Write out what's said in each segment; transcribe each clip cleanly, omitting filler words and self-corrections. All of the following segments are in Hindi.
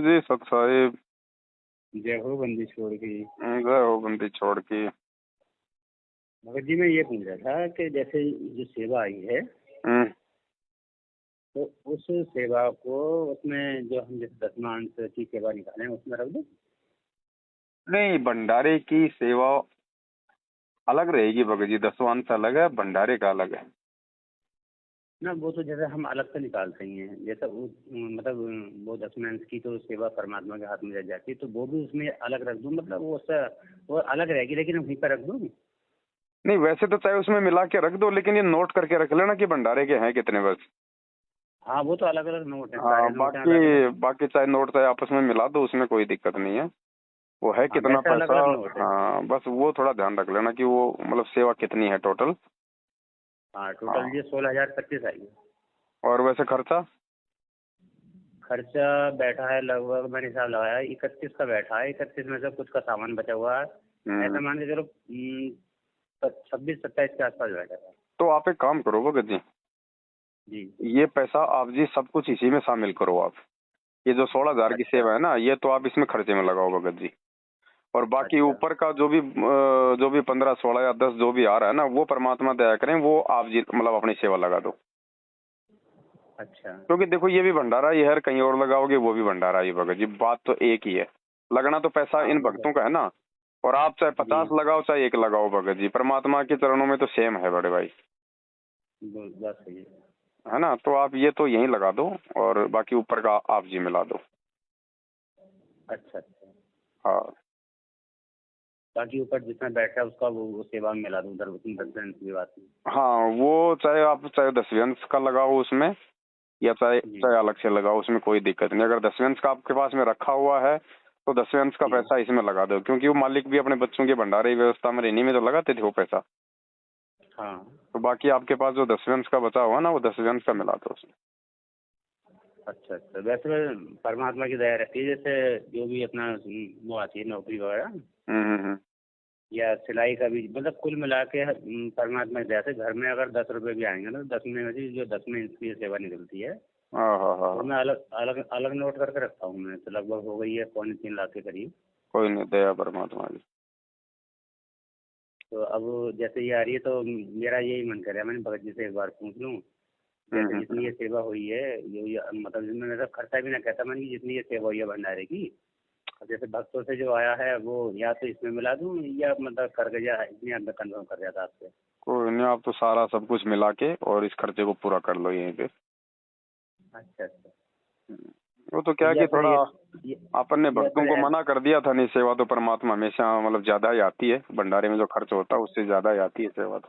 जी सत साहिब। जय हो बंदी छोड़ की। जय हो बंदी छोड़ की। भगत जी मैं ये पूछ रहा था कि जैसे जो सेवा आई है हम्म, तो उस सेवा को उसमें जो हम जैसे दसमांश की सेवा निकालें उसमें रख दो। नहीं, भंडारे की सेवा अलग रहेगी भगत जी। दसवांश अलग है, भंडारे का अलग है ना वो तो जैसे हम अलग से निकालते ही हैं, जैसे वो मतलब वो दसमांश की तो सेवा परमात्मा के हाथ में रह जाती है, तो वो भी उसमें अलग रख दूँ, मतलब वो उससे वो अलग रहेगी लेकिन वहीं पर रख दूँ। नहीं, वैसे तो चाहे उसमें मिला के रख दो, लेकिन ये नोट करके रख लेना कि भंडारे के हैं कितने बस। हाँ वो तो अलग अलग नोट हैं, हाँ, सारे नोट हैं अलग अलग। बाकी बाकी चाहे नोट चाहे आपस में मिला दो, उसमें कोई दिक्कत नहीं है। वो है हाँ कितना वैसे अलग पैसा। अलग नोट है। हाँ, बस वो थोड़ा ध्यान रख लेना कि वो मतलब सेवा कितनी है टोटल। हाँ टोटल हाँ, ये 16,025 आई है। और वैसे खर्चा। खर्चा बैठा है लगभग, मैंने हिसाब लगाया 31 का बैठा है, 31 में से कुछ का सामान बचा हुआ है। हम्म, ऐसा मान के चलो 26-27 के आसपास बैठा है। तो आप एक काम करो भगत जी, जी ये पैसा आप जी सब कुछ इसी में शामिल करो आप। ये जो 16,000 की अच्छा सेवा है ना, ये तो आप इसमें खर्चे में लगाओ भगत जी। और बाकी अच्छा ऊपर का जो भी 15 16 या 10 जो भी आ रहा है ना, वो परमात्मा दया करें, वो आप जी मतलब अपनी सेवा लगा दो। अच्छा। क्योंकि देखो, ये भी भंडारा ही है, और कहीं और लगाओगे वो भी भंडारा ही भगत जी, बात तो एक ही है। लगना तो पैसा हाँ इन वो भक्तों बात का है ना। और आप चाहे जी 50 लगाओ चाहे 1 लगाओ भगत जी, परमात्मा के चरणों में तो सेम है बड़े भाई। वो बात सही है। है ना, तो आप ये तो यहीं लगा दो, और बाकी ऊपर का आप जी मिला दो। अच्छा अच्छा। हाँ बाकी ऊपर जितना बैठा है उसका वो सेवा में मिला दूँ उधर, उतनी 10 की बात नहीं। हाँ, वो चाहे 10वें अंश का लगाओ उसमें, या चाहे जी चाहे अलग से लगाओ, उसमें कोई दिक्कत नहीं। अगर 10वें अंश का आपके पास में रखा हुआ है तो 10वें अंश का जी पैसा इसमें लगा दो, क्योंकि वो मालिक भी अपने बच्चों के भंडारे व्यवस्था में रहने में तो लगाते थे वो पैसा। हाँ। तो बाकी आपके पास जो 10वें अंश का बचा हुआ ना, वो 10वें अंश का मिला दो उसमें। अच्छा अच्छा। वैसे मैं परमात्मा की दया रहती है, जैसे जो भी अपना वो आती है नौकरी वगैरह हम्म। या सिलाई का भी, मतलब कुल मिला के परमात्मा की दया से घर में अगर 10 रुपए भी आएंगे ना, तो 10 में से जो 10 में इसकी सेवा निकलती है, हाँ हाँ हाँ तो हाँ। मैं अलग अलग अलग नोट करके रखता हूँ। मैं तो लगभग हो गई है 3.25 लाख के करीब। कोई नहीं, दया परमात्मा की। तो अब जैसे ये आ रही है तो मेरा यही मन कर रहा है, मैंने भगत जी से एक बार पूछ लूँ, जैसे जितनी ये सेवा हुई है, ये मतलब जिसमें मेरा खर्चा भी ना कहता, मैंने कि जितनी ये सेवा हुई है भंडारे की, अब जैसे भक्तों से जो आया है वो या तो इसमें मिला दूँ या मतलब करके या इतनी अंदर कन्फर्म कर जाता आपसे। कोई नहीं, आप तो सारा सब कुछ मिला के और इस खर्चे को पूरा कर लो यहीं पे। अच्छा अच्छा। वो तो तो क्या कि थोड़ा ये अपन ने या भक्तों फिर को मना कर दिया था, नहीं सेवा तो परमात्मा हमेशा मतलब ज्यादा ही आती है, भंडारे में जो खर्च होता है उससे ज्यादा ही आती है सेवा तो।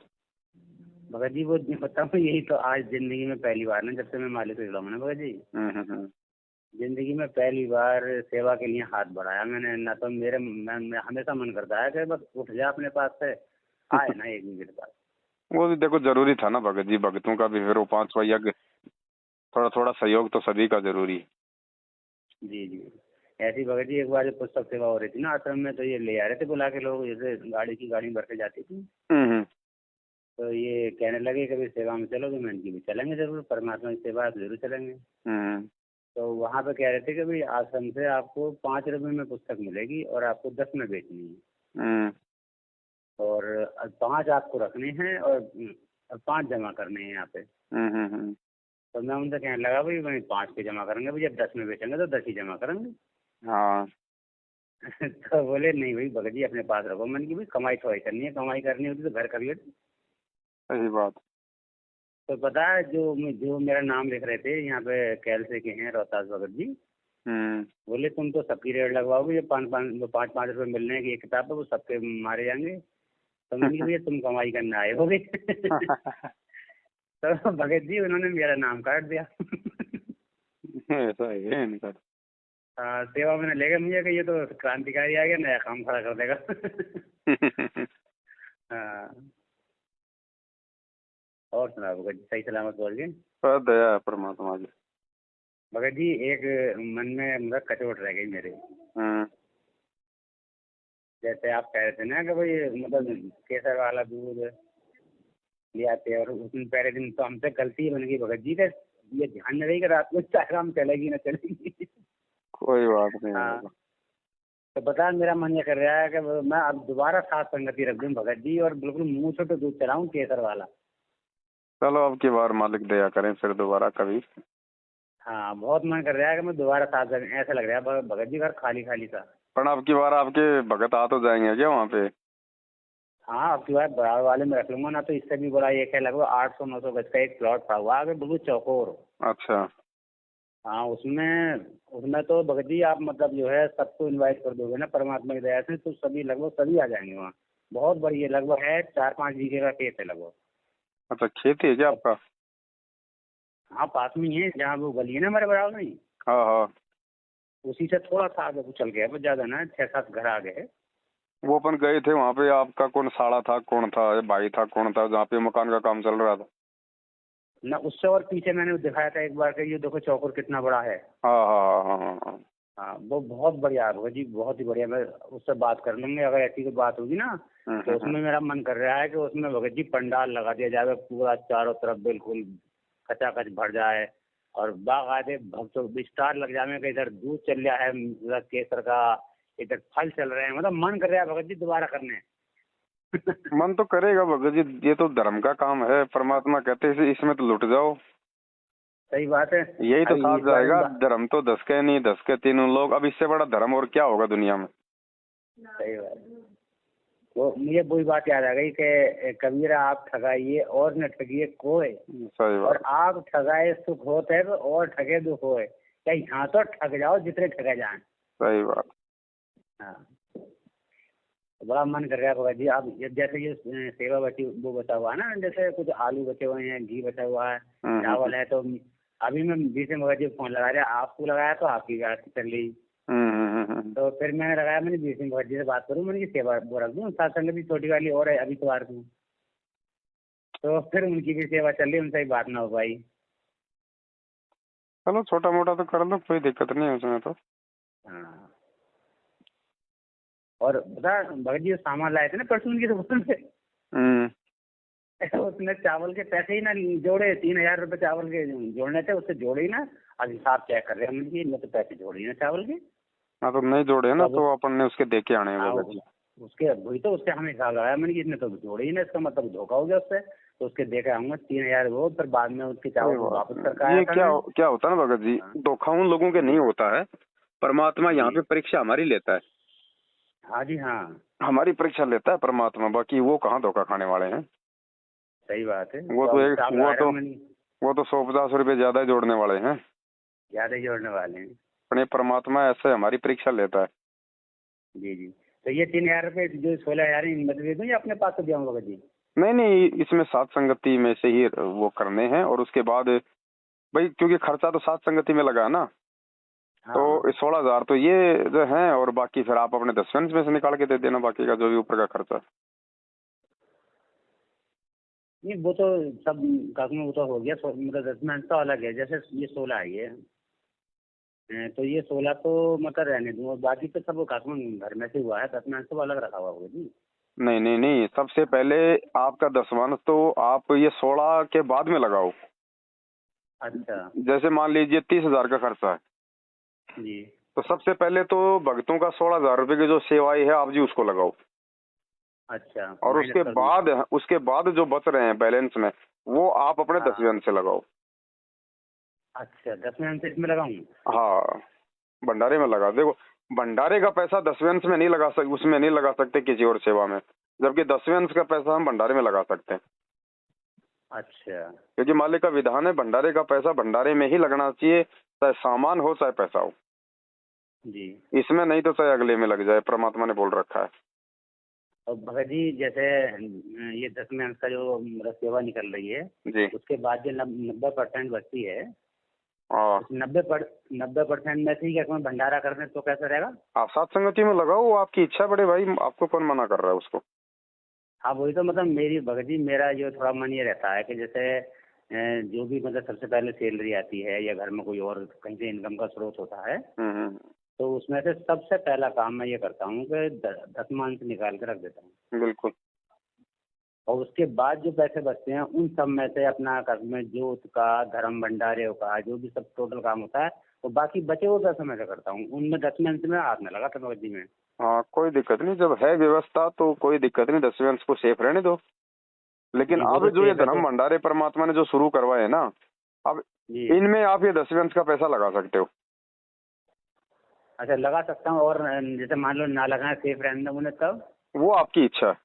भगत जी वो बताऊँ, यही तो आज जिंदगी में पहली बार ना, जब से मैं मालिक से जुड़ा हूं ना भगत जी, हम्म। जिंदगी में पहली बार सेवा के लिए हाथ बढ़ाया मैंने। ना तो मैं हमेशा मन करता है कि बस उठ जा अपने पास से, आए ना एक भी मेरे पास। वो भी देखो जरूरी था ना भगत जी, भक्तों का भी फिर वो 5वां यज्ञ, थोड़ा थोड़ा सहयोग तो सभी का जरूरी है। जी जी। ऐसी भगत जी एक बार जब पुस्तक सेवा हो रही थी ना आश्रम में, तो ये ले आ रहे थे बुला के लोग, जैसे गाड़ी भर के जाती थी, हम्म। तो ये कहने लगे कभी सेवा में चलोगे, मैंने कि भी चलेंगे जरूर, परमात्मा की सेवा है तो जरूर चलेंगे। हम्म। तो वहाँ पे कह रहे थे कि भाई आश्रम से आपको 5 रुपए में पुस्तक मिलेगी और आपको 10 में बेचनी है, हम्म। और 5 आपको रखने हैं और 5 जमा करने हैं यहाँ पे। हम्म। तो मैं उनसे कहने लगा भाई मैं 5 के जमा करेंगे, भाई जब 10 में बेचेंगे तो 10 ही जमा करेंगे। हाँ, तो बोले नहीं भाई भगत जी अपने पास रखो। मैंने कि भाई कमाई थोड़ी करनी है, कमाई करनी होती तो घर खरीदे। सही बात। तो पता है जो मेरा नाम लिख रहे थे यहाँ पे, कैलसे के हैं रोहतास भगत जी, हम्म। बोले तुम तो सबकी रेट लगवाओगे, जो 5-5 रुपए मिलने की एक किताब है वो सबके मारे जाएंगे। तो मैंने कहा भैया तुम कमाई करने आए होगे। तो भगत जी उन्होंने मेरा नाम काट दिया। ऐसा है इनका। सेवा में लेगा मुझे कि ये तो क्रांतिकारी आ गया, नया काम खड़ा कर देगा। हाँ। और सुनाओ भगत जी, सही सलामत बोल गए। पर दया है परमात्मा की। भगत जी एक मन में मतलब कचोट रह गई मेरे। हम्म। जैसे आप कह रहे थे ना कि भाई मतलब केसर वाला दूध ले आते हैं, और उस दिन पहले दिन तो हमसे गलती बन गई भगत जी का, ये ध्यान नहीं रही कि रात को चाय काम चलेगी ना चलेगी। कोई बात नहीं हाँ, होगा। तो बता मेरा मन ये कर रहा है कि मैं अब दोबारा सात संगति रख दूं भगत जी, और बिल्कुल मुंह से तो दूध चलाऊं केसर वाला। चलो अब की बार मालिक दया करें फिर दोबारा कभी। हाँ, बहुत मन कर रहा है कि मैं दोबारा साथ जाऊं। ऐसा लग रहा है भगत जी घर खाली खाली सा। पर अब की बार आपके भगत आ तो जाएंगे क्या वहाँ पे? हाँ, अब की बार बराबर वाले में रख लूंगा ना, तो इससे भी बड़ा एक है, लगभग 800-900 गज का एक प्लॉट पड़ा हुआ है आगे बिल्कुल चौकोर। अच्छा। हाँ, उसमें उसमें तो भगत जी आप मतलब जो है सबको इनवाइट कर दोगे ना परमात्मा की दया से, तो सभी लगभग सभी आ जाएंगे वहाँ। बहुत बड़ी है, लगभग है 4-5 बीघे का खेत है लगभग। अच्छा, खेती है क्या आपका? हाँ, पास में ही है, जहाँ वो गली है ना हमारे बराबर में ही, हाँ हाँ। उसी से थोड़ा सा आगे को चल गया, बस ज्यादा ना 6-7 घर आगे है। वो अपन गए थे वहाँ पे, आपका कौन साड़ा था, कौन था, भाई था, कौन था, जहाँ पे मकान का काम चल रहा था? ना उससे और पीछे मैंने दिखाया था एक बार कि ये देखो चौकोर कितना बड़ा है। हाँ हाँ हाँ हाँ हाँ। हाँ, वो बहुत बढ़िया है भगत जी, बहुत ही बढ़िया। मैं उससे बात कर लूंगे, अगर ऐसी कोई बात होगी ना, तो उसमें मेरा मन कर रहा है कि उसमें भगत जी पंडाल लगा दिया जाए पूरा, चारों तरफ बिल्कुल खचाखच भर जाए, और बाकायदे भक्तों स्टार लग जाए कि इधर दूध चल रहा है मतलब केसर का, इधर फल चल रहे हैं, मतलब मन कर रहा है भगत जी दोबारा करने। मन तो करेगा भगत जी, ये तो धर्म का काम है, परमात्मा कहते हैं इसमें तो लुट जाओ। सही बात है। यही तो अभी साथ इस बार जाएगा, धर्म तो 10 के नहीं 10 के तीनों लोग, अब इससे बड़ा धर्म और क्या होगा दुनिया में? सही बात। वो मुझे वही बात याद आ गई कि कबीरा आप ठगाइए और न ठगिए कोई, सही और बात। आप ठगाए सुख होते है और ठगे दुख होए। क्या यहाँ तो ठग जाओ जितने ठगे जाएं। सही बात। हाँ, बड़ा मन कर रहा है बाबा जी। आप जैसे ये सेवा बची वो बचा हुआ है ना, जैसे कुछ आलू बचे हुए हैं, घी बचा हुआ है, चावल है, तो अभी मैं बीच में बाबा जी फोन लगा रहा, आपको लगाया तो आपकी बात चल रही। तो फिर मैंने लगाया, मैंने बीच में बाबा जी से बात करूँ, मैंने की सेवा वो रख दूँ, साथ संगत भी छोटी वाली और है अभी तो को, तो फिर उनकी भी सेवा चल रही, उनसे ही बात ना हो पाई। चलो छोटा मोटा तो कर लो, कोई दिक्कत नहीं है उसमें तो। हाँ, और बता भगत जी सामान लाए थे ना परसों उनकी दुकान से, उसने चावल के पैसे ही ना जोड़े, 3,000 रुपए चावल के जोड़ने थे, उससे जोड़े ही ना। अब हिसाब चेक कर रहे हैं हम, इनमें तो पैसे जोड़े ही ना चावल के। हाँ तो नहीं जोड़े ना, तब तो अपन ने उसके दे के आने हैं हाँ, भगत जी। उसके वही तो उससे हमें हिसाब लगाया मैंने कि इसने तो जोड़े ही ना, इसका मतलब धोखा हो गया उससे। तो उसके दे के आऊंगा 3,000 वो, फिर बाद में उसके चावल को वापस करके आया ये था क्या मैं। क्या होता है ना भगत जी, हाँ धोखा उन लोगों के नहीं जी होता है, परमात्मा यहाँ जी। पे परीक्षा हमारी लेता है। हाँ जी हाँ, हमारी परीक्षा लेता है परमात्मा, बाकी वो कहाँ धोखा खाने वाले हैं। सही बात है। वो तो तो अब एक हिसाब लगा रहा हूँ मैंने, वो तो 100-50 रुपए ज्यादा ही जोड़ने वाले हैं। ज्यादा ही जोड़ने वाले हैं। पर ये परमात्मा ऐसे हमारी परीक्षा लेता है। जी जी। तो ये 3,000 रुपये जो 16,000 इनमें दे दूँ या अपने पास से दिया भगत जी? नहीं नहीं, इसमें सात संगति में से ही वो करने हैं, और उसके बाद भाई क्योंकि खर्चा तो सात संगति में लगा है ना, हाँ, तो 16,000 तो ये जो है, और बाकी फिर आप अपने 10 में से निकाल के दे देना, बाकी का जो भी ऊपर का खर्चा। नहीं वो तो सब कागज में वो तो हो गया, मतलब 10 तो अलग है, जैसे ये 16 है ये, तो ये 16 तो मतलब रहने दूँ, और बाकी तो सब कागज घर में से हुआ है, 10 तो अलग रखा हुआ होगा जी। नहीं नहीं नहीं, सबसे पहले आपका 10वां तो आप ये 16 के बाद में लगाओ। अच्छा जैसे मान लीजिए 30,000 का खर्चा है, जी। तो सबसे पहले तो भक्तों का 16,000 रुपए की जो सेवाई है आप जी उसको लगाओ, अच्छा, और माइनस कर दूँ। उसके बाद जो बच रहे हैं बैलेंस में, वो आप अपने हाँ 10वें से लगाओ। अच्छा, 10 से इसमें लगाऊँ? हाँ, भंडारे में लगा देखो। भंडारे का पैसा 10वें में नहीं लगा सकते, उसमें नहीं लगा सकते किसी और सेवा में, जबकि 10वें का पैसा हम भंडारे में लगा सकते हैं, अच्छा क्योंकि मालिक का विधान है भंडारे का पैसा भंडारे में ही लगना चाहिए, चाहे सामान हो चाहे पैसा हो। जी। इसमें नहीं तो चाहे अगले में लग जाए, परमात्मा ने बोल रखा है। और भगत जी जैसे ये 10 का जो मतलब सेवा निकल रही है, जी। उसके बाद जो 90% बचती है, हाँ, उस 90% में से ही क्या मैं भंडारा कर दें तो कैसा रहेगा? आप सात संगति में लगाओ, वो आपकी इच्छा बड़े भाई, आपको कौन मना कर रहा है उसको। हाँ वही तो, मतलब मेरी भगत जी मेरा जो थोड़ा मन ये रहता है कि जैसे जो भी मतलब सबसे पहले सैलरी आती है या घर में कोई और कहीं से इनकम का स्रोत होता है, हम्म। तो उसमें से सबसे पहला काम मैं ये करता हूँ कि 10 निकाल के रख देता हूँ, बिल्कुल। और उसके बाद जो पैसे बचते हैं उन सब में से अपना घर में जोत का, धर्म भंडारे का, जो भी सब टोटल काम होता है तो बाकी बचे हुए पैसे मैं क्या करता हूँ, उनमें 10वें अंश में हाथ में लगाता भगत जी में। हाँ कोई दिक्कत नहीं, जब है व्यवस्था तो कोई दिक्कत नहीं, 10वें अंश को सेफ रहने दो। लेकिन जी वो अब तो जो ये सेफ है धर्म तो। भंडारे परमात्मा ने जो शुरू करवाए है ना, अब जी इनमें आप ये 10वें अंश का पैसा लगा सकते हो। अच्छा लगा सकता हूँ, और जैसे मान लो ना लगाए सेफ रहने मुझे तब, वो आपकी इच्छा है।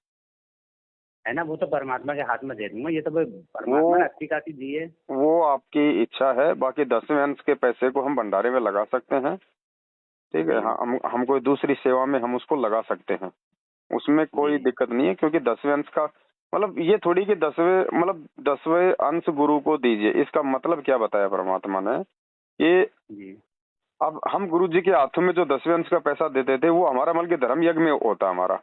है ना, वो तो परमात्मा के हाथ में दे दूंगा, ये तो भाई वो परमात्मा ने अच्छी खासी दी है। वो आपकी इच्छा है। बाकी 10वें अंश के पैसे को हम भंडारे में लगा सकते हैं, ठीक है। जी हाँ, हम कोई दूसरी सेवा में हम उसको लगा सकते हैं, उसमें जी कोई दिक्कत नहीं है। क्योंकि 10वें अंश का मतलब ये थोड़ी कि 10वें अंश गुरु को दीजिए, इसका मतलब क्या बताया परमात्मा ने, ये जी अब हम गुरु जी के हाथों में जो 10वें अंश का पैसा देते थे वो हमारा मतलब कि धर्म यज्ञ में होता है। हमारा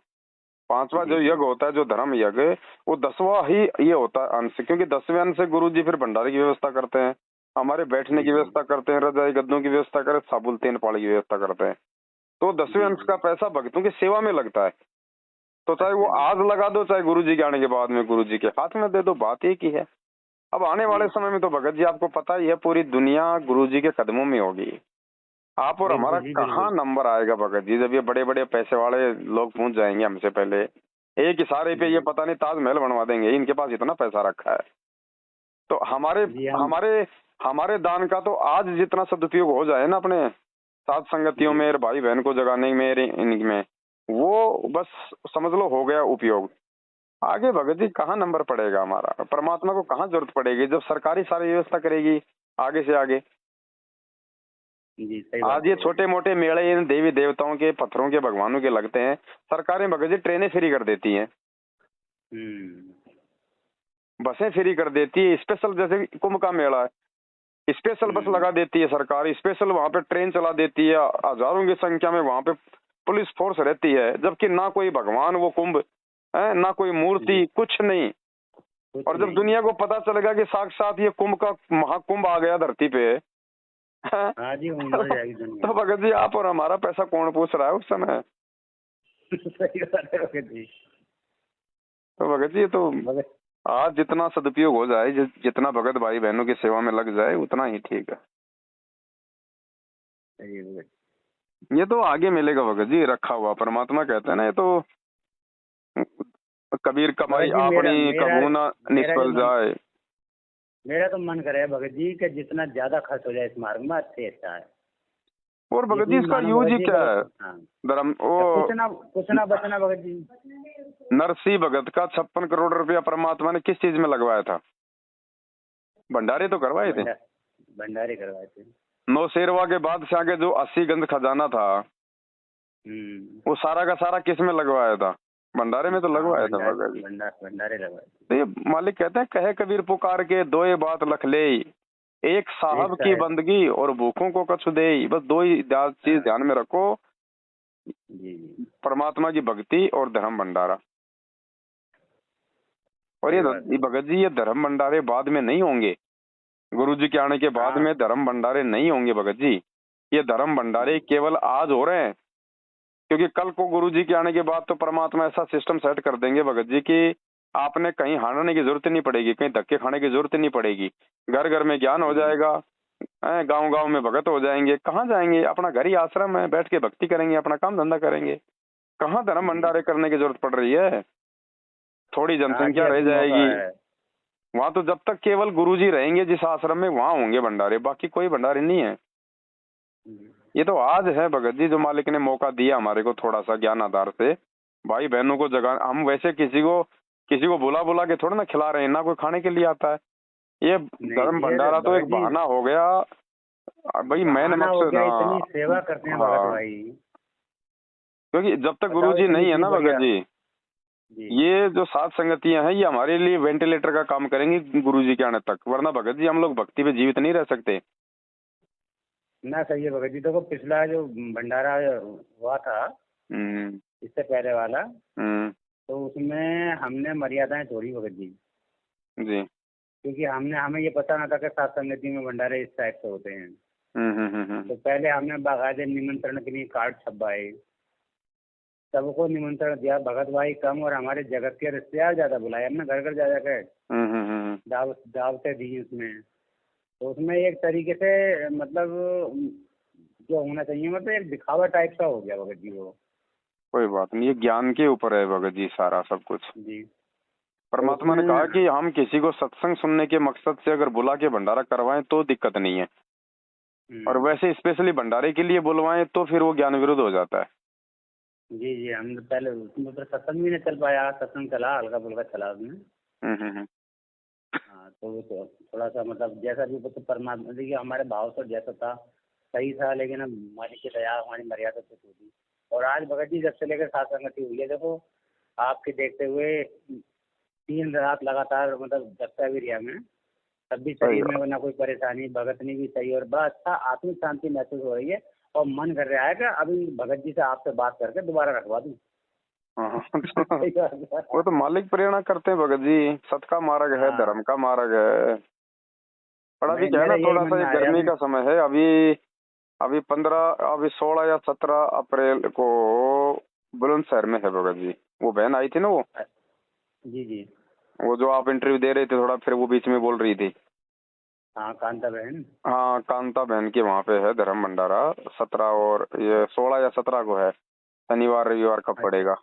5वां जी जो जी यज्ञ होता है, जो धर्म यज्ञ, वो 10वां ही ये होता है अंश। क्योंकि 10वें अंश से गुरु जी फिर भंडारे की व्यवस्था करते हैं, हमारे बैठने जी की जी व्यवस्था करते हैं, रजाई गद्दों की व्यवस्था करते हैं, साबुल तेल पानी की व्यवस्था करते हैं। तो 10वें जी अंश जी। का पैसा भक्तों की सेवा में लगता है। तो चाहे वो अच्छा जी आज लगा दो, चाहे गुरु जी के आने के बाद में गुरु जी के हाथ में दे दो, बात एक ही है। अब आने वाले जी समय में तो भगत जी आपको पता ही है, पूरी दुनिया गुरु जी के कदमों में होगी। आप और हमारा बिल्कुल जी कहाँ बिल्कुल। नंबर आएगा भगत जी, जब ये बड़े बड़े पैसे वाले लोग पहुंच जाएंगे हमसे पहले। एक इशारे पे ये जी पता नहीं ताजमहल बनवा देंगे, इनके पास इतना पैसा रखा है। तो हमारे जी हम। हमारे हमारे दान का तो आज जितना सदुपयोग हो जाए ना अपने साथ संगतियों जी में और भाई बहन को जगाने में इनमें, वो बस समझ लो हो गया उपयोग। आगे भगत जी कहाँ नंबर पड़ेगा हमारा, परमात्मा को कहाँ जरूरत पड़ेगी जब सरकारी सारी व्यवस्था करेगी आगे से आगे। जी सही बात आज है ये भगत छोटे मोटे मेले इन देवी देवताओं के, पत्थरों के, भगवानों के लगते हैं, सरकारें भगत जी ट्रेनें फ्री कर देती हैं, जी। बसें फ्री कर देती है, स्पेशल जैसे कुंभ का मेला है, स्पेशल बस लगा देती है सरकार, स्पेशल वहां पे ट्रेन चला देती है, हजारों की संख्या में वहां पे पुलिस फोर्स रहती है, जबकि ना कोई भगवान वो कुंभ है, ना कोई जी मूर्ति, कुछ नहीं। कुछ और जब नहीं। दुनिया को पता चलेगा कि साक्षात ये कुंभ का महाकुंभ आ गया धरती पे हैं, हाँ जी उम्र हो जाएगी दुनिया। तो भगत जी आप और हमारा पैसा कौन पूछ रहा है उस समय। सही बात है भगत जी। तो भगत जी ये तो भगत आज जितना सदुपयोग हो जाए, जितना भगत भाई बहनों की सेवा में लग जाए उतना ही ठीक है। सही है भगत। ये तो आगे मिलेगा भगत जी, रखा हुआ। परमात्मा कहते हैं ना, ये तो कबीर कमाई भगत जी मेरा अपनी मेरा कबू ना मेरा जो निष्फल मन, जाए। मेरा तो मन करे भगत जी कि जितना ज्यादा खर्च हो जाए इस मार्ग में अच्छे अच्छा है। और भगत जी यकीन इसका मानो यूज भगत ही जी क्या अगर, है, हाँ धर्म वो कुछ ना बचना भगत जी। नरसिंह भगत का 56 करोड़ रुपया परमात्मा ने किस चीज में लगवाया था, भंडारे तो करवाए थे। भंडारे करवाए थे। नौशेरवा के बादशाह के जो 80 गंज खजाना था, वो सारा का सारा किस में लगवाया था, भंडारे में तो हाँ लगवाया था भगत जी। भंडारे लगवाए थे। तो ये मालिक कहते हैं, कहे कबीर पुकार के दो ये बात लख ले, एक एक साहब की साहब। बंदगी और भूखों को कछु दे। बस दो ही चीज ध्यान में रखो, जी जी परमात्मा की भक्ति और धर्म भंडारा। और सही बात ये है। भगत जी ये धर्म भंडारे बाद में नहीं होंगे, गुरु जी के आने के बाद हाँ में धर्म भंडारे नहीं होंगे भगत जी। ये धर्म भंडारे केवल आज हो रहे हैं, क्योंकि कल को गुरु जी के आने के बाद तो परमात्मा ऐसा सिस्टम सेट कर देंगे भगत जी कि आपने कहीं हारने की जरूरत नहीं पड़ेगी, कहीं धक्के खाने की जरूरत नहीं पड़ेगी। घर घर में ज्ञान हो जाएगा, गांव गांव में भगत हो जाएंगे। कहाँ जाएंगे, अपना घर ही आश्रम है, बैठ के भक्ति करेंगे, अपना काम धंधा करेंगे। कहाँ धर्म जी भंडारे करने की जरूरत पड़ रही है, थोड़ी हाँ जी जनसंख्या रह अभी मौका जाएगी है। वहां। तो जब तक केवल गुरुजी रहेंगे जिस आश्रम में, वहां होंगे भंडारे, बाकी कोई भंडारे नहीं है। ये तो आज है भगत जी, जो मालिक ने मौका दिया हमारे को थोड़ा सा ज्ञान आधार से भाई बहनों को जगा। हम वैसे किसी को बुला बुला के थोड़ा ना खिला रहे हैं, ना कोई खाने के लिए आता है। ये नहीं धर्म ये भंडारा तो एक भगत जी बहाना हो गया भाई, मेन बहाना हो मकसद। गया, हाँ इतनी सेवा करते हैं भगत हाँ, भाई। क्योंकि जब तक बताओ गुरुजी इतनी नहीं है इतनी ना भगत बढ़िया। जी, जी ये जो सात संगतियां हैं ये हमारे लिए वेंटिलेटर का काम करेंगी गुरुजी के आने तक, वरना भगत जी हम लोग भक्ति पे जीवित नहीं रह सकते। ना सही है भगत जी। देखो पिछला जो भंडारा हुआ था हम्म इससे पहले वाला, हम्म तो उसमें हमने मर्यादाएं तोड़ी भगत जी। जी क्योंकि हमें ये पता ना था कि सात संगति में भंडारे इस टाइप से होते हैं। हम्म। तो पहले हमने बाकायदे निमंत्रण के लिए कार्ड छपवाए, सबको निमंत्रण दिया, भगत भाई कम और हमारे जगत के रिश्तेदार ज्यादा बुलाए हमने, घर घर जा जाकर दावतें दी उसमें। तो उसमें एक तरीके से मतलब जो होना चाहिए, मतलब एक दिखावा टाइप का हो गया भगत जी वो। कोई बात नहीं, ये ज्ञान के ऊपर है भगत जी सारा सब कुछ। जी। तो परमात्मा ने कहा उसमें कि हम किसी को सत्संग सुनने के मकसद से अगर बुला के भंडारा करवाएं तो दिक्कत नहीं है, और वैसे स्पेशली भंडारे के लिए बुलवाएं तो फिर वो ज्ञान विरुद्ध हो जाता है। जी जी, हम तो पहले उसमें तो सत्संग भी नहीं चल पाया, सत्संग चला हल्का फुल्का चला उसमें। हम्म। हाँ, तो वो तो थोड़ा सा मतलब जैसा भी वो तो परमात्मा, देखिए हमारे भाव तो जैसा था सही था, लेकिन अब मालिक की दया हमारी मर्यादा से टूटी। और आज भगत जी जब से लेकर साथ संगति हुई है, देखो आपके देखते हुए 3 रात लगातार मतलब जगता भी रिया मैं, तब भी सही शरीर में बात। वो ना कोई परेशानी, भगत नहीं भी सही, और बड़ा अच्छा आत्मिक शांति महसूस हो रही है। और मन कर रहा है कि अभी भगत जी से आपसे बात करके दोबारा रखवा दूं। हाँ सही बात है। वो तो मालिक प्रेरणा करते हैं भगत जी, सत का मार्ग है, हाँ, धर्म का मार्ग है। पर अभी मैं क्या है मेरा ना, यही थोड़ा मन सा में ये आ रहा गर्मी है। का समय है अभी। अभी 16 या 17 अप्रैल को बुलंदशहर में है भगत जी। वो बहन आई थी ना, जी जी। वो जो आप इंटरव्यू दे रहे थे, थोड़ा फिर वो बीच में बोल रही थी। हाँ, कांता बहन। हाँ, कांता बहन के वहाँ पे है धर्म भंडारा। 17 और ये 16 या 17 को है, शनिवार रविवार कब अच्छा पड़ेगा।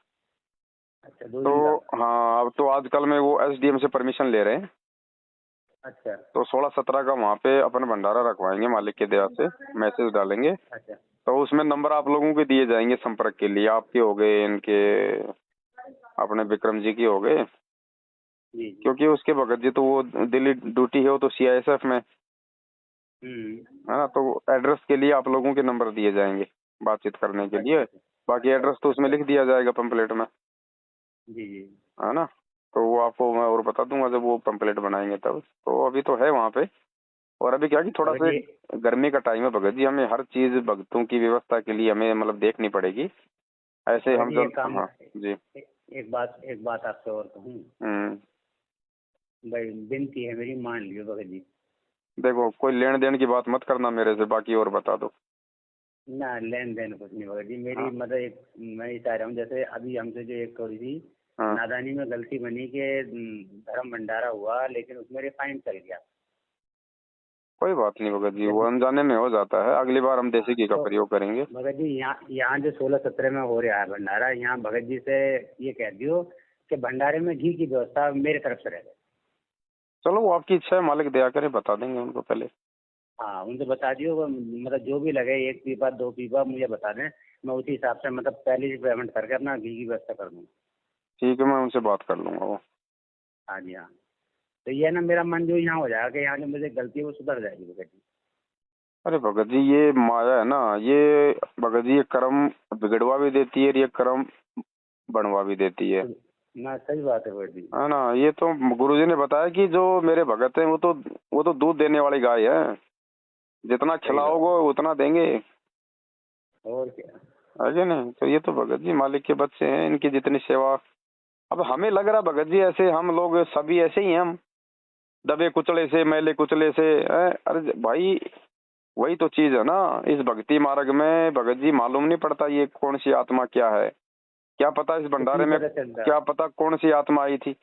अच्छा, 2 दिन का। तो हाँ, अब तो आजकल में वो एसडीएम से परमिशन ले रहे हैं। अच्छा तो 16-17 का वहाँ पे अपन भंडारा रखवाएंगे मालिक के दया से, मैसेज डालेंगे। अच्छा। तो उसमें नंबर आप लोगों के दिए जाएंगे संपर्क के लिए, आपके हो गए, इनके अपने विक्रम जी की हो गए, जी जी। क्योंकि उसके भगत जी तो वो दिल्ली ड्यूटी है, वो तो सीआईएसएफ में है ना। तो एड्रेस के लिए आप लोगों के नंबर दिए जाएंगे बातचीत करने के अच्छा लिए। अच्छा। बाकी एड्रेस तो उसमें अच्छा। लिख दिया जाएगा पंपलेट में, जी जी। है ना। तो वो आपको मैं और बता दूंगा जब वो पंपलेट बनाएंगे तब। तो अभी तो है वहाँ पे। और अभी क्या कि थोड़ा भगत सा जी, गर्मी का टाइम है भगत जी, हमें हर चीज भक्तों की व्यवस्था के लिए हमें मतलब देखनी पड़ेगी। ऐसे भगत हम जी जल एक काम, हाँ जी। एक बात आपसे और कहूँ। हम्म। भाई विनती है मेरी, मान लियो भगत जी। देखो, कोई लेन देन की बात मत करना मेरे से, बाकी और बता दो। ना लेन देन कुछ नहीं भगत जी, मेरी हाँ मतलब एक मैं ये चाह रहा हूँ, जैसे अभी हमसे जो एक थोड़ी सी हाँ, नादानी में गलती बनी कि धर्म भंडारा हुआ, लेकिन उसमें रिफाइंड चल गया। कोई बात नहीं भगत जी, वो जैसे अनजाने में हो जाता है। अगली बार हम देसी हाँ, घी का तो प्रयोग करेंगे। भगत जी यहाँ यहाँ जो 16-17 में हो रहा है भंडारा, यहाँ भगत जी से ये कह दियो कि भंडारे में घी की व्यवस्था मेरे तरफ से रहे। चलो, वो आपकी इच्छा है, मालिक दया करे, बता देंगे उनको पहले। हाँ, उनसे बता दियो, वो मतलब जो भी लगे 1 पीपा 2 पीपा मुझे बता दें, मैं उसी हिसाब से मतलब पहले ही पेमेंट करके अपना घी की व्यवस्था कर दूँ। ठीक है, मैं उनसे बात कर लूंगा वो। हाँ जी हाँ। तो ये ना मेरा मन जो यहाँ हो जाएगा कि यहाँ जो मुझे गलती है वो सुधर जाएगी भगत जी। अरे भगत जी, ये माया है ना, ये भगत जी ये कर्म बिगड़वा भी देती है और ये कर्म बढ़वा भी देती है। तो ना सही बात है भगत जी। है ना। ये तो गुरुजी ने बताया कि जो मेरे भगत हैं वो तो दूध देने वाली गाय है, जितना सही बात खिलाओगे उतना देंगे, है। और क्या। है कि नहीं। तो ये तो भगत जी मालिक के बच्चे हैं, इनकी जितनी सेवा। अब हमें लग रहा भगत जी ऐसे हम लोग सभी ऐसे ही हैं, हम दबे कुचले से, मैले कुचले से हैं। अरे भाई, वही तो चीज है ना, इस भक्ति मार्ग में भगत जी मालूम नहीं पड़ता ये कौन सी आत्मा क्या है। क्या पता इस कुछ भंडारे नहीं में, पता चलता। क्या पता कौन सी आत्मा आई थी,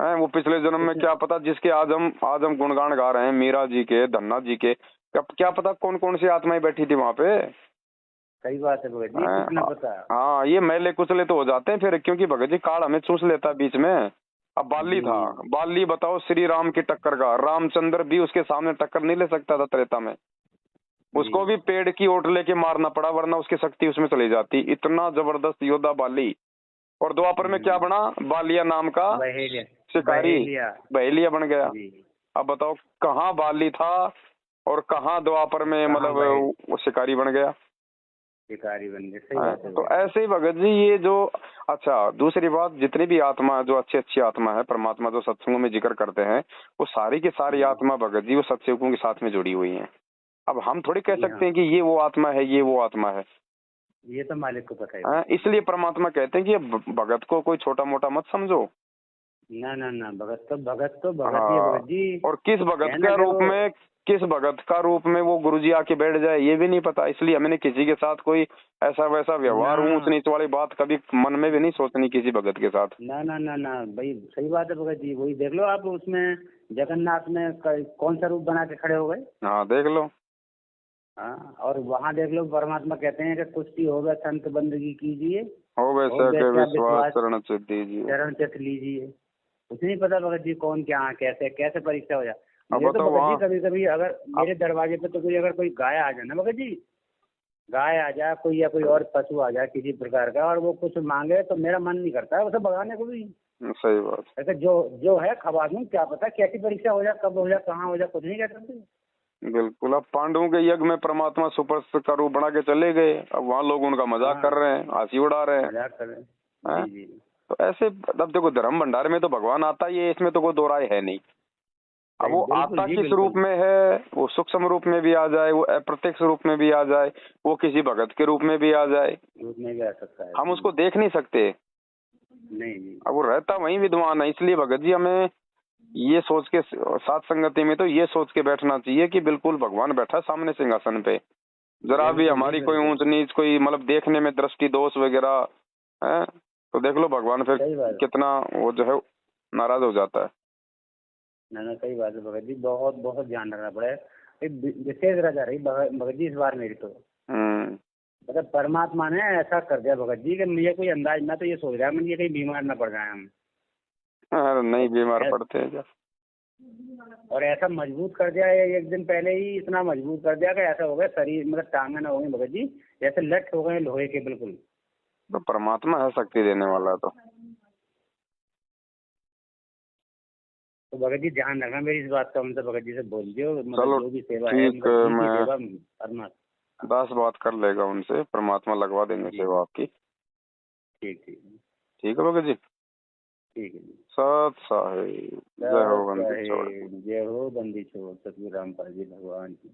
है वो पिछले जन्म में, कुछ क्या पता जिसके आज हम गुणगान गा रहे हैं, मीरा जी के, धन्ना जी के, क्या पता कौन कौन सी आत्माएं बैठी थी वहां पे। सही बात है भगत जी, कुछ ना हैं? पता। हाँ, ये मैले कुचले तो हो जाते हैं फिर, क्योंकि भगत जी काल हमें चूस लेता है बीच में। अब बाली जी था, जी। बाली बताओ श्री राम की टक्कर का, रामचंद्र भी उसके सामने टक्कर नहीं ले सकता था त्रेता में। जी। उसको भी पेड़ की ओट लेके मारना पड़ा, वरना उसकी शक्ति उसमें चली जाती। इतना जबरदस्त योद्धा बाली। और द्वापर में क्या बना, बालिया नाम का बहेलिया। शिकारी, बहेलिया। बहेलिया बन गया। जी। अब बताओ कहाँ बाली था और कहाँ द्वापर में कहाँ मतलब बहे वो शिकारी बन गया। शिकारी बन गए, सही हाँ, बात है तो भगत जी। ऐसे ही भगत जी ये जो, अच्छा दूसरी बात, जितनी भी आत्मा जो अच्छी अच्छी आत्मा है, परमात्मा जो सत्संगों में जिक्र करते हैं, वो सारी की सारी जी आत्मा भगत जी वो सत्संगों के साथ में जुड़ी हुई हैं। अब हम थोड़ी कह जी। सकते हाँ, हैं कि ये वो आत्मा है, ये वो आत्मा है। ये तो मालिक को पता है हाँ, भगत जी। इसलिए परमात्मा कहते हैं कि ये भगत को कोई छोटा मोटा मत समझो। ना ना ना, भगत ही है हाँ, भगत जी। और कहना क्या वो। किस भगत का रूप में वो गुरुजी आके बैठ जाए ये भी नहीं पता। इसलिए हमने किसी के साथ कोई ऐसा वैसा ना व्यवहार, ऊंच नीच वाली बात कभी मन में भी नहीं सोचनी किसी भगत के साथ। ना ना ना ना भाई, सही बात है भगत जी। वही देख लो आप, उसमें जगन्नाथ में कौन सा रूप बना के खड़े हो गए। हाँ, देख लो। हाँ, और वहाँ देख लो परमात्मा कहते हैं कि कुश्ती हो गया संत बंदगी कीजिए, हो और वैसे के वैसे आप विश्वास विश्वास शरण चित दीजिए। चरण चित लीजिए। कुछ नहीं पता भगत जी कौन क्या कैसे कैसे परीक्षा हो जाए। अब मेरे तो बताओ भगत जी वहाँ, कभी कभी अगर मेरे दरवाजे पे तो कोई अगर कोई गाय आ जाए ना भगत जी, गाय आ जाए कोई या कोई और पशु आ जाए किसी प्रकार का और वो कुछ मांगे तो मेरा मन नहीं करता है उसे भगाने को भी। सही बात। ऐसे जो जो है खबा दूं, क्या पता कैसी परीक्षा हो जाए, कब हो जाए, कहाँ हो जाए, कुछ नहीं कह सकते। बिल्कुल, अब पांडवों के यज्ञ में परमात्मा सुपर का रूप बना के चले गए, अब वहाँ लोग उनका मजाक हाँ, कर रहे हैं, हंसी उड़ा रहे हैं। मजाक कर रहे हैं। हैं? जी जी। तो ऐसे, अब देखो धर्म भंडार में तो भगवान आता ही है, इसमें तो कोई दो राय है नहीं। अब सही, वो बिल्कुल आता जी किस रूप बिल्कुल। में है, वो सूक्ष्म रूप में भी आ जाए, वो अप्रत्यक्ष रूप में भी आ जाए, वो किसी भगत के रूप में भी आ जाए, दूध में भी आ सकता है। हम उसको देख नहीं सकते। नहीं जी। अब वो रहता वही विद्वान है, इसलिए भगत जी हमें ये सोच के साथ संगति में तो ये सोच के बैठना चाहिए कि बिल्कुल भगवान बैठा है सामने सिंहासन पे, जरा भी बिल्कुल जी हमारी कोई बिल्कुल। ऊंच नीच, कोई मतलब देखने में दृष्टि दोष वगैरह है तो देख लो भगवान फिर सही बात है। कितना वो जो है नाराज हो जाता है। ना ना सही बात है भगत जी, बहुत बहुत ध्यान रखना पड़ेगा। एक विशेष रजा रही भगत जी इस बार मेरी तो, हम्म। मतलब परमात्मा ने ऐसा कर दिया भगत जी कि मुझे कोई अंदाज, मैं तो ये सोच रहा है मुझे कहीं बीमार ना पड़ जाए हम। अरे नहीं बीमार पड़ते हैं क्या। और ऐसा मजबूत कर दिया है, एक दिन पहले ही इतना मजबूत कर दिया कि ऐसा हो गया शरीर, मतलब टांगे ना हो गई भगत जी, जैसे लठ हो गए लोहे के बिल्कुल। तो परमात्मा है शक्ति देने वाला तो। तो भगत जी ध्यान रखना मेरी इस बात का, उनसे भगत जी से बोल दियो, मतलब चलो जो भी सेवा है ठीक, मतलब जी की मैं सेवा परमात्मा। दास बात कर लेगा उनसे, परमात्मा लगवा देंगे जी सेवा आपकी। ठीक ठीक। ठीक है भगत जी। ठीक है जी। सत साहिब, जय हो बंदी छोड़। जय हो बंदी छोड़, सतगुरु रामपाल जी भगवान की।